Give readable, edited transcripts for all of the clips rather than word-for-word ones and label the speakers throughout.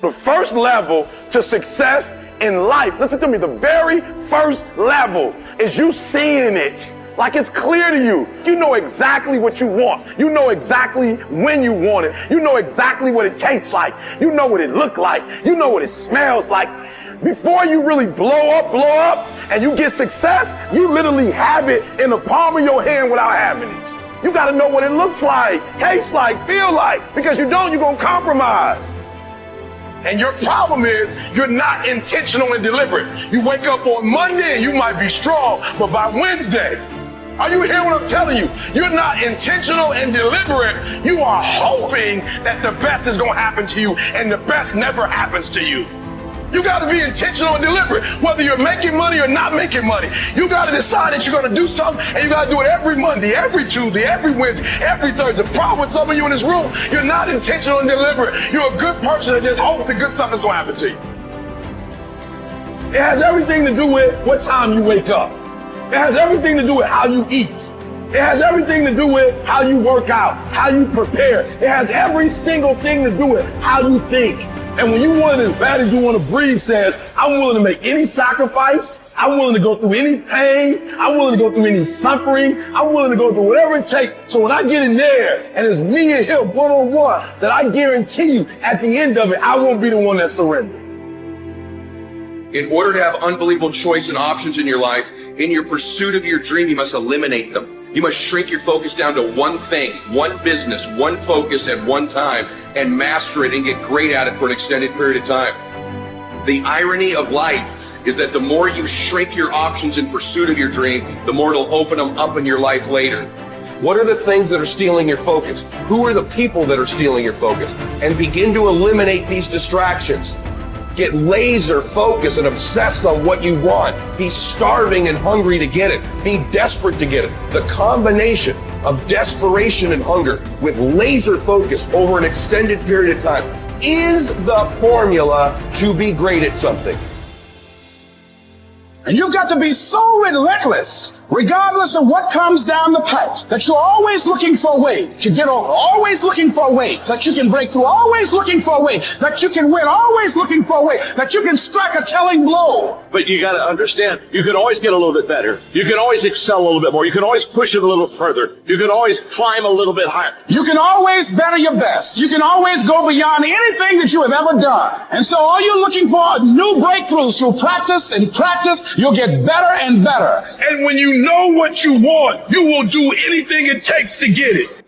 Speaker 1: The first level to success in life, listen to me, the very first level is you seeing it. Like it's clear to you. You know exactly what you want. You know exactly when you want it. You know exactly what it tastes like. You know what it looks like. You know what it smells like. Before you really blow up, and you get success, you literally have it in the palm of your hand without having it. You gotta know what it looks like, tastes like, feel like, because you don't, you're gonna compromise. And your problem is you're not intentional and deliberate. You wake up on Monday and you might be strong, but by Wednesday, are you hearing what I'm telling you? You're not intentional and deliberate. You are hoping that the best is gonna happen to you, and the best never happens to you. You gotta be intentional and deliberate, whether you're making money or not making money. You gotta decide that you're gonna do something, and you gotta do it every Monday, every Tuesday, every Wednesday, every Thursday. The problem with some of you in this room, you're not intentional and deliberate. You're a good person that just hopes the good stuff is gonna happen to you. It has everything to do with what time you wake up. It has everything to do with how you eat. It has everything to do with how you work out, how you prepare. It has every single thing to do with how you think. And when you want it as bad as you want to breathe says, I'm willing to make any sacrifice. I'm willing to go through any pain. I'm willing to go through any suffering. I'm willing to go through whatever it takes. So when I get in there and it's me and him one-on-one, that I guarantee you at the end of it, I won't be the one that surrenders.
Speaker 2: In order to have unbelievable choice and options in your life, in your pursuit of your dream, you must eliminate them. You must shrink your focus down to one thing, one business, one focus at one time, and master it and get great at it for an extended period of time. The irony of life is that the more you shrink your options in pursuit of your dream, the more it'll open them up in your life later. What are the things that are stealing your focus? Who are the people that are stealing your focus? And begin to eliminate these distractions. Get laser focused and obsessed on what you want. Be starving and hungry to get it. Be desperate to get it. The combination of desperation and hunger with laser focus over an extended period of time is the formula to be great at something.
Speaker 3: And you've got to be so relentless, regardless of what comes down the pipe, that you're always looking for a way to get over, always looking for a way that you can break through, always looking for a way that you can win, always looking for a way that you can strike a telling blow.
Speaker 4: But you got to understand, you can always get a little bit better. You can always excel a little bit more. You can always push it a little further. You can always climb a little bit higher.
Speaker 3: You can always better your best. You can always go beyond anything that you have ever done. And so all you're looking for are new breakthroughs through practice and practice. You'll get better and better.
Speaker 1: And when you know what you want, you will do anything it takes to get it.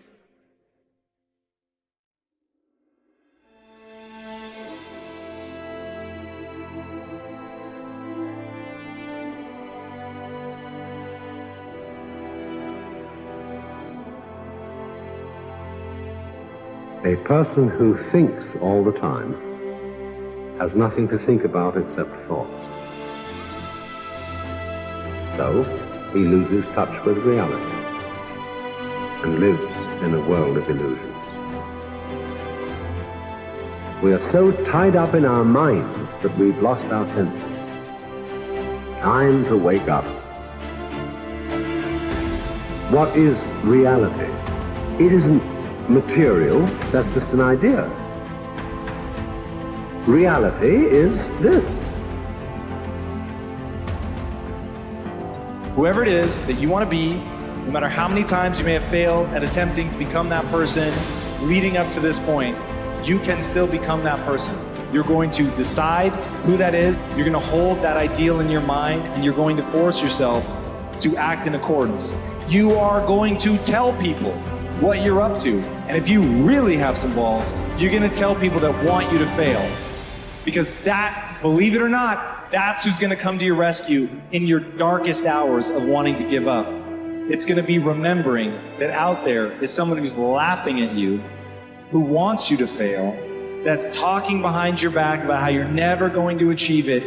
Speaker 5: A person who thinks all the time has nothing to think about except thoughts. So, he loses touch with reality and lives in a world of illusions. We are so tied up in our minds that we've lost our senses. Time to wake up. What is reality? It isn't material, that's just an idea. Reality is this.
Speaker 6: Whoever it is that you want to be, no matter how many times you may have failed at attempting to become that person leading up to this point, you can still become that person. You're going to decide who that is. You're going to hold that ideal in your mind, and you're going to force yourself to act in accordance. You are going to tell people what you're up to. And if you really have some balls, you're going to tell people that want you to fail. Because that, believe it or not, that's who's going to come to your rescue in your darkest hours of wanting to give up. It's going to be remembering that out there is someone who's laughing at you, who wants you to fail, that's talking behind your back about how you're never going to achieve it,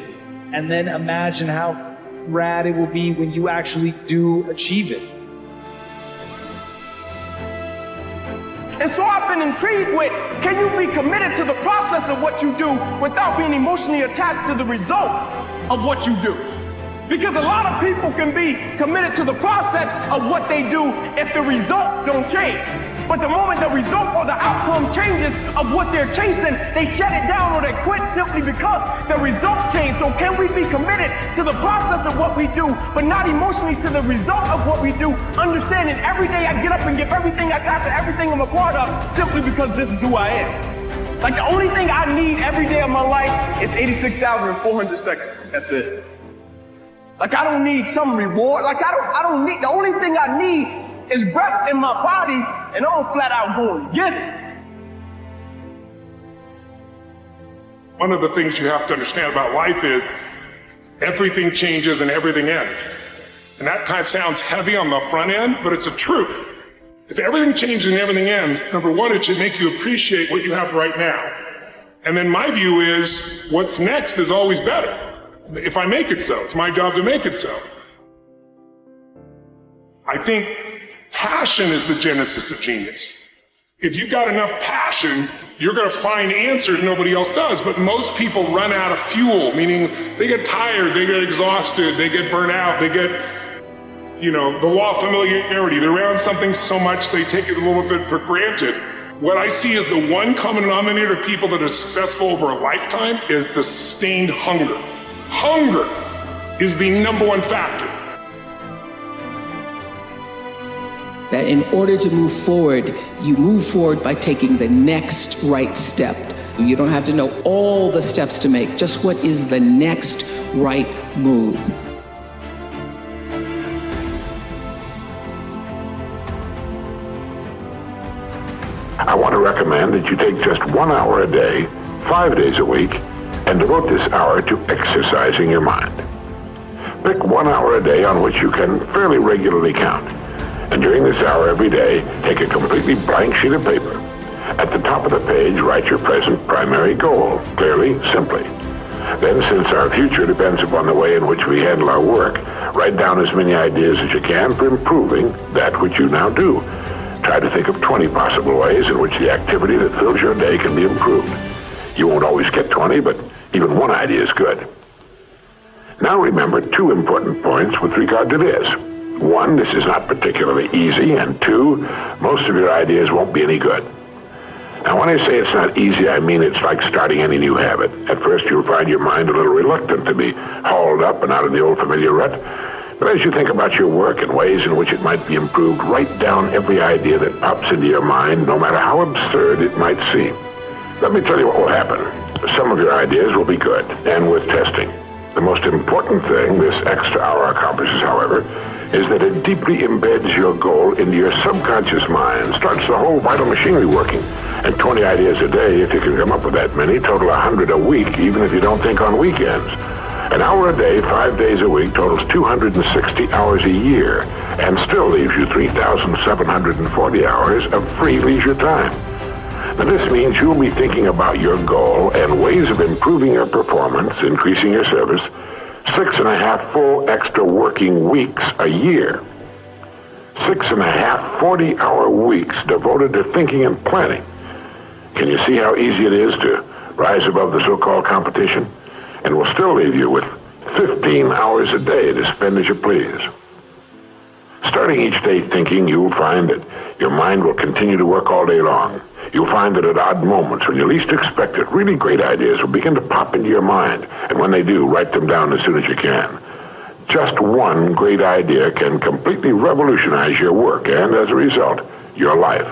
Speaker 6: and then imagine how rad it will be when you actually do achieve it.
Speaker 7: And so I've been intrigued with, can you be committed to the process of what you do without being emotionally attached to the result of what you do? Because a lot of people can be committed to the process of what they do if the results don't change. But the moment the result or the outcome changes of what they're chasing, they shut it down or they quit simply because the result changed. So can we be committed to the process of what we do, but not emotionally to the result of what we do, understanding every day I get up and give everything I got to everything I'm a part of simply because this is who I am. Like the only thing I need every day of my life is 86,400 seconds. That's it. Like I don't need some reward. Like I don't need, the only thing I need is breath in my body, and I'm flat out going to get it.
Speaker 8: One of the things you have to understand about life is everything changes and everything ends. And that kind of sounds heavy on the front end, but it's a truth. If everything changes and everything ends, number one, it should make you appreciate what you have right now. And then my view is what's next is always better. If I make it so, it's my job to make it so. I think passion is the genesis of genius. If you've got enough passion, you're going to find answers nobody else does. But most people run out of fuel, meaning they get tired, they get exhausted, they get burnt out, they get, the law of familiarity. They're around something so much they take it a little bit for granted. What I see as the one common denominator of people that are successful over a lifetime is the sustained hunger. Hunger is the number one factor.
Speaker 9: That in order to move forward, you move forward by taking the next right step. You don't have to know all the steps to make, just what is the next right move.
Speaker 10: I want to recommend that you take just 1 hour a day, 5 days a week, and devote this hour to exercising your mind. Pick 1 hour a day on which you can fairly regularly count. And during this hour every day, take a completely blank sheet of paper. At the top of the page, write your present primary goal, clearly, simply. Then, since our future depends upon the way in which we handle our work, write down as many ideas as you can for improving that which you now do. Try to think of 20 possible ways in which the activity that fills your day can be improved. You won't always get 20, but even one idea is good. Now remember 2 important points with regard to this. 1, this is not particularly easy, and 2, most of your ideas won't be any good. Now when I say it's not easy, I mean it's like starting any new habit. At first you'll find your mind a little reluctant to be hauled up and out of the old familiar rut. But as you think about your work and ways in which it might be improved, write down every idea that pops into your mind, no matter how absurd it might seem. Let me tell you what will happen. Some of your ideas will be good and worth testing. The most important thing this extra hour accomplishes, however, is that it deeply embeds your goal into your subconscious mind, starts the whole vital machinery working. And 20 ideas a day, if you can come up with that many, total 100 a week, even if you don't think on weekends. An hour a day, 5 days a week, totals 260 hours a year, and still leaves you 3,740 hours of free leisure time. Now this means you'll be thinking about your goal and ways of improving your performance, increasing your service, 6.5 full extra working weeks a year. 6.5 40-hour weeks devoted to thinking and planning. Can you see how easy it is to rise above the so-called competition? And will still leave you with 15 hours a day to spend as you please. Starting each day thinking, you'll find that your mind will continue to work all day long. You'll find that at odd moments, when you least expect it, really great ideas will begin to pop into your mind. And when they do, write them down as soon as you can. Just one great idea can completely revolutionize your work and, as a result, your life.